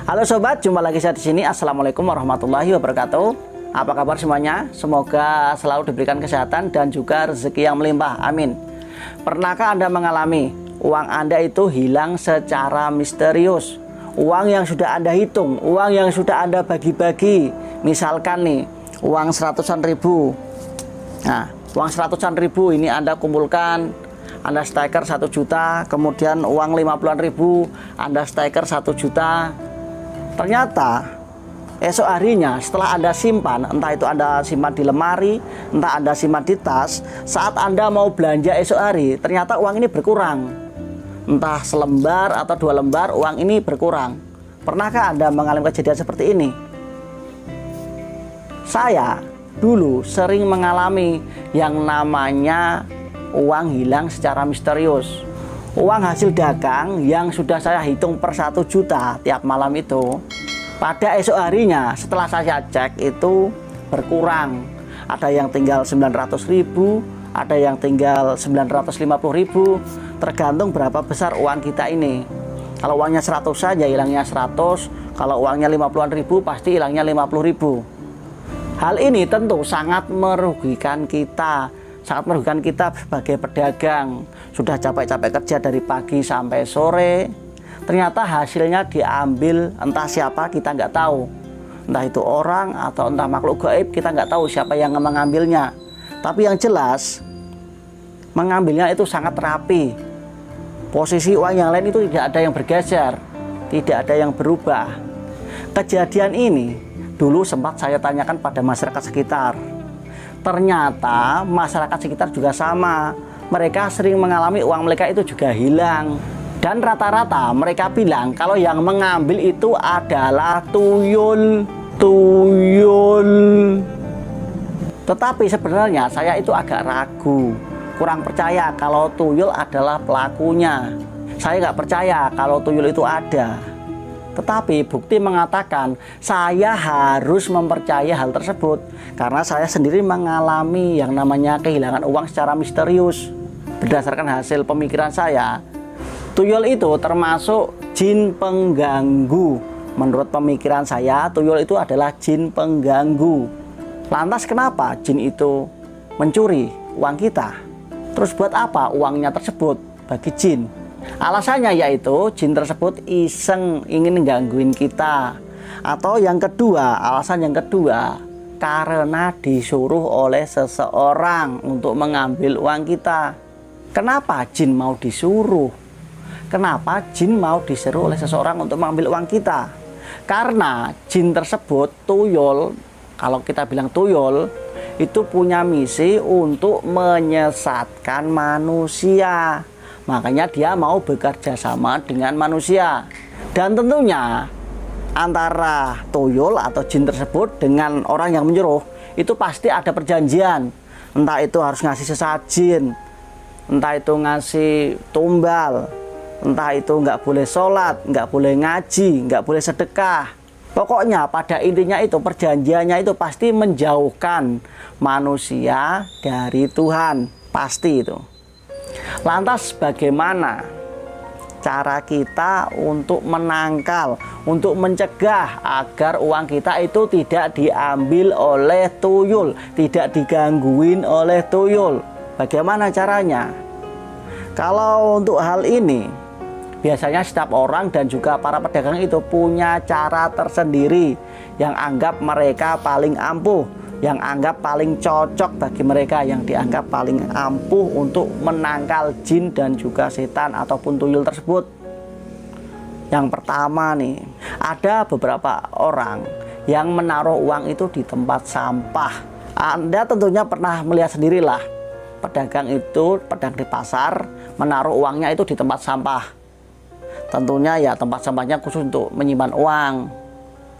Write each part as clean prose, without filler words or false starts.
Halo sobat, jumpa lagi saya di sini. Assalamualaikum warahmatullahi wabarakatuh. Apa kabar semuanya? Semoga selalu diberikan kesehatan dan juga rezeki yang melimpah. Amin. Pernahkah Anda mengalami uang Anda itu hilang secara misterius? Uang yang sudah Anda hitung, uang yang sudah Anda bagi-bagi. Misalkan nih, uang seratusan ribu. Nah, uang seratusan ribu ini Anda kumpulkan, Anda staker 1 juta, kemudian uang 50-an ribu, Anda staker 1 juta. Ternyata esok harinya setelah Anda simpan, entah itu Anda simpan di lemari, entah Anda simpan di tas, saat Anda mau belanja esok hari, ternyata uang ini berkurang. Entah selembar atau 2 lembar, uang ini berkurang. Pernahkah Anda mengalami kejadian seperti ini? Saya dulu sering mengalami yang namanya uang hilang secara misterius. Uang hasil dagang yang sudah saya hitung per 1 juta tiap malam itu, pada esok harinya setelah saya cek itu berkurang. Ada yang tinggal 900 ribu, ada yang tinggal 950 ribu, tergantung berapa besar uang kita ini. Kalau uangnya 100 saja hilangnya 100, kalau uangnya 50-an ribu pasti hilangnya 50 ribu. Hal ini tentu sangat merugikan kita, sebagai pedagang. Sudah capek-capek kerja dari pagi sampai sore, ternyata hasilnya diambil entah siapa, kita nggak tahu. Entah itu orang atau entah makhluk gaib, kita nggak tahu siapa yang mengambilnya. Tapi yang jelas, mengambilnya itu sangat rapi. Posisi uang yang lain itu tidak ada yang bergeser, tidak ada yang berubah. Kejadian ini dulu sempat saya tanyakan pada masyarakat sekitar. Ternyata masyarakat sekitar juga sama. Mereka sering mengalami uang mereka itu juga hilang. Dan rata-rata mereka bilang kalau yang mengambil itu adalah tuyul. Tetapi sebenarnya saya itu agak ragu, kurang percaya kalau tuyul adalah pelakunya. Saya nggak percaya kalau tuyul itu ada. Tetapi bukti mengatakan saya harus mempercayai hal tersebut karena saya sendiri mengalami yang namanya kehilangan uang secara misterius. Berdasarkan hasil pemikiran saya, tuyul itu termasuk jin pengganggu. Menurut pemikiran saya, tuyul itu adalah jin pengganggu. Lantas kenapa jin itu mencuri uang kita? Terus buat apa uangnya tersebut bagi jin? Alasannya yaitu jin tersebut iseng ingin menggangguin kita. Atau yang kedua, alasan yang kedua, karena disuruh oleh seseorang untuk mengambil uang kita. Kenapa jin mau disuruh? Kenapa jin mau disuruh oleh seseorang untuk mengambil uang kita? Karena jin tersebut, tuyul, kalau kita bilang tuyul, itu punya misi untuk menyesatkan manusia. Makanya dia mau bekerja sama dengan manusia. Dan tentunya antara tuyul atau jin tersebut dengan orang yang menyuruh itu pasti ada perjanjian. Entah itu harus ngasih sesajin, entah itu ngasih tumbal, entah itu nggak boleh sholat, nggak boleh ngaji, nggak boleh sedekah. Pokoknya pada intinya itu perjanjiannya itu pasti menjauhkan manusia dari Tuhan. Pasti itu. Lantas bagaimana cara kita untuk menangkal, untuk mencegah agar uang kita itu tidak diambil oleh tuyul, tidak digangguin oleh tuyul? Bagaimana caranya? Kalau untuk hal ini, biasanya setiap orang dan juga para pedagang itu punya cara tersendiri yang anggap mereka paling ampuh, yang anggap paling cocok bagi mereka, yang dianggap paling ampuh untuk menangkal jin dan juga setan ataupun tuyul tersebut. Yang pertama nih, ada beberapa orang yang menaruh uang itu di tempat sampah. Anda tentunya pernah melihat sendirilah, pedagang di pasar menaruh uangnya itu di tempat sampah. Tentunya ya tempat sampahnya khusus untuk menyimpan uang.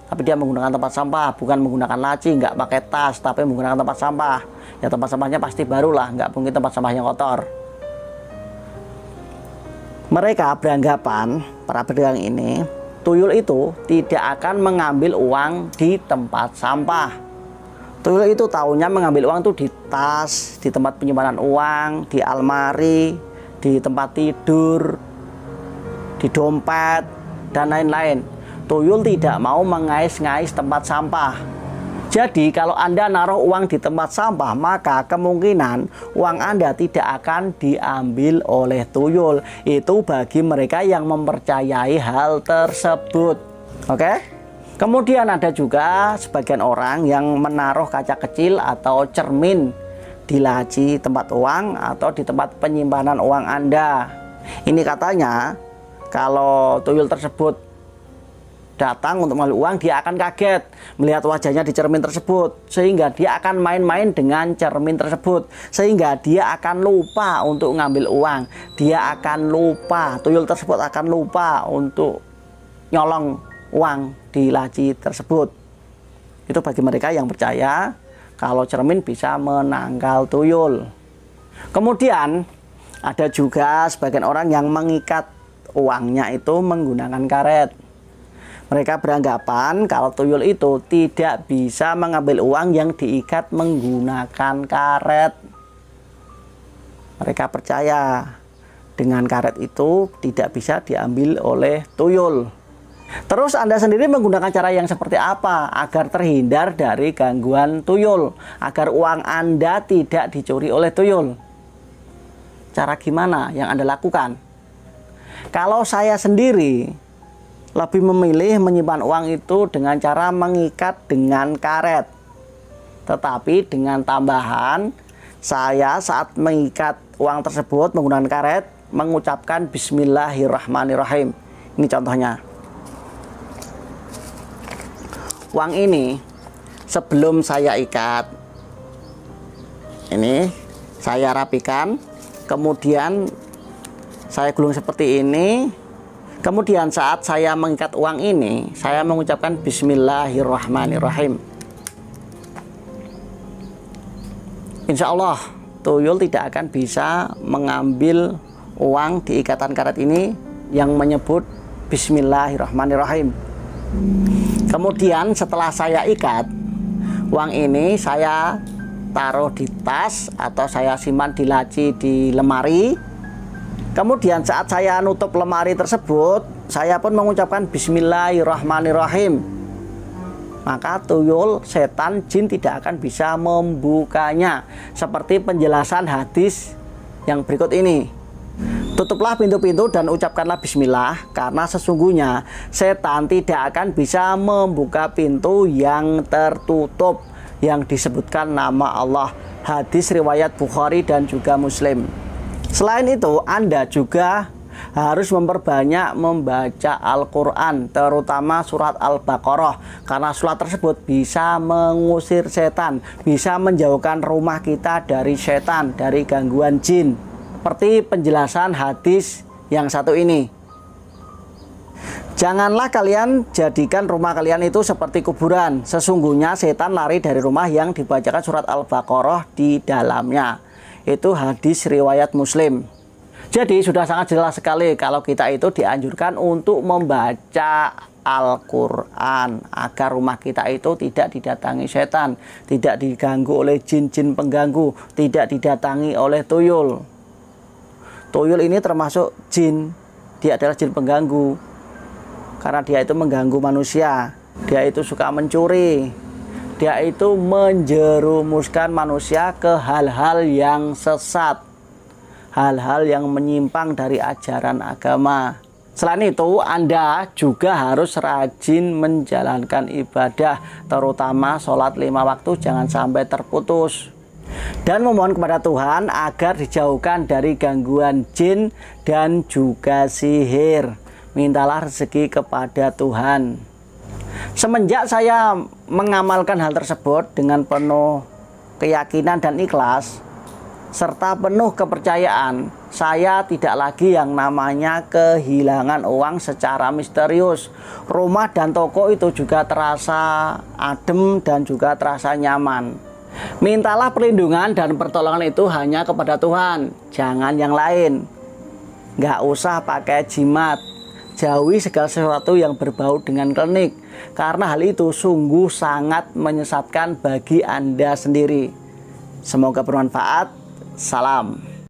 Tapi dia menggunakan tempat sampah, bukan menggunakan laci, nggak pakai tas, tapi menggunakan tempat sampah. Ya tempat sampahnya pasti baru lah, nggak mungkin tempat sampahnya kotor. Mereka beranggapan, para pedagang ini, tuyul itu tidak akan mengambil uang di tempat sampah. Tuyul itu taunya mengambil uang tuh di tas, di tempat penyimpanan uang, di almari, di tempat tidur, di dompet, dan lain-lain. Tuyul tidak mau mengais-ngais tempat sampah. Jadi kalau Anda naruh uang di tempat sampah, maka kemungkinan uang Anda tidak akan diambil oleh tuyul. Itu bagi mereka yang mempercayai hal tersebut. Oke? Kemudian ada juga sebagian orang yang menaruh kaca kecil atau cermin di laci tempat uang atau di tempat penyimpanan uang Anda. Ini katanya kalau tuyul tersebut datang untuk mengambil uang, dia akan kaget melihat wajahnya di cermin tersebut, sehingga dia akan main-main dengan cermin tersebut, sehingga dia akan lupa untuk mengambil uang. Dia akan lupa, tuyul tersebut akan lupa untuk nyolong uang di laci tersebut. Itu bagi mereka yang percaya kalau cermin bisa menangkal tuyul. Kemudian ada juga sebagian orang yang mengikat uangnya itu menggunakan karet. Mereka beranggapan kalau tuyul itu tidak bisa mengambil uang yang diikat menggunakan karet. Mereka percaya dengan karet itu tidak bisa diambil oleh tuyul. Terus Anda sendiri menggunakan cara yang seperti apa agar terhindar dari gangguan tuyul, agar uang Anda tidak dicuri oleh tuyul? Cara gimana yang Anda lakukan? Kalau saya sendiri lebih memilih menyimpan uang itu dengan cara mengikat dengan karet. Tetapi dengan tambahan, saya saat mengikat uang tersebut menggunakan karet mengucapkan Bismillahirrahmanirrahim. Ini contohnya. Uang ini sebelum saya ikat, ini saya rapikan, kemudian saya gulung seperti ini. Kemudian saat saya mengikat uang ini, saya mengucapkan Bismillahirrahmanirrahim. Insya Allah tuyul tidak akan bisa mengambil uang di ikatan karet ini yang menyebut Bismillahirrahmanirrahim. Kemudian setelah saya ikat, uang ini saya taruh di tas atau saya simpan di laci di lemari. Kemudian saat saya nutup lemari tersebut, saya pun mengucapkan Bismillahirrahmanirrahim. Maka tuyul, setan, jin tidak akan bisa membukanya. Seperti penjelasan hadis yang berikut ini. Tutuplah pintu-pintu dan ucapkanlah bismillah, karena sesungguhnya setan tidak akan bisa membuka pintu yang tertutup yang disebutkan nama Allah. Hadis riwayat Bukhari dan juga Muslim. Selain itu, Anda juga harus memperbanyak membaca Al-Quran, terutama surat Al-Baqarah, karena surat tersebut bisa mengusir setan, bisa menjauhkan rumah kita dari setan, dari gangguan jin. Seperti penjelasan hadis yang satu ini. Janganlah kalian jadikan rumah kalian itu seperti kuburan. Sesungguhnya setan lari dari rumah yang dibacakan surat Al-Baqarah di dalamnya. Itu hadis riwayat Muslim. Jadi sudah sangat jelas sekali kalau kita itu dianjurkan untuk membaca Al-Quran agar rumah kita itu tidak didatangi setan, tidak diganggu oleh jin-jin pengganggu, tidak didatangi oleh tuyul. Tuyul ini termasuk jin, dia adalah jin pengganggu karena dia itu mengganggu manusia, dia itu suka mencuri, dia itu menjerumuskan manusia ke hal-hal yang sesat, hal-hal yang menyimpang dari ajaran agama. Selain itu, Anda juga harus rajin menjalankan ibadah, terutama sholat 5 waktu jangan sampai terputus. Dan memohon kepada Tuhan agar dijauhkan dari gangguan jin dan juga sihir. Mintalah rezeki kepada Tuhan. Semenjak saya mengamalkan hal tersebut dengan penuh keyakinan dan ikhlas, serta penuh kepercayaan, saya tidak lagi yang namanya kehilangan uang secara misterius. Rumah dan toko itu juga terasa adem dan juga terasa nyaman. Mintalah perlindungan dan pertolongan itu hanya kepada Tuhan, jangan yang lain. Nggak usah pakai jimat. Jauhi segala sesuatu yang berbau dengan klinik, karena hal itu sungguh sangat menyesatkan bagi Anda sendiri. Semoga bermanfaat. Salam.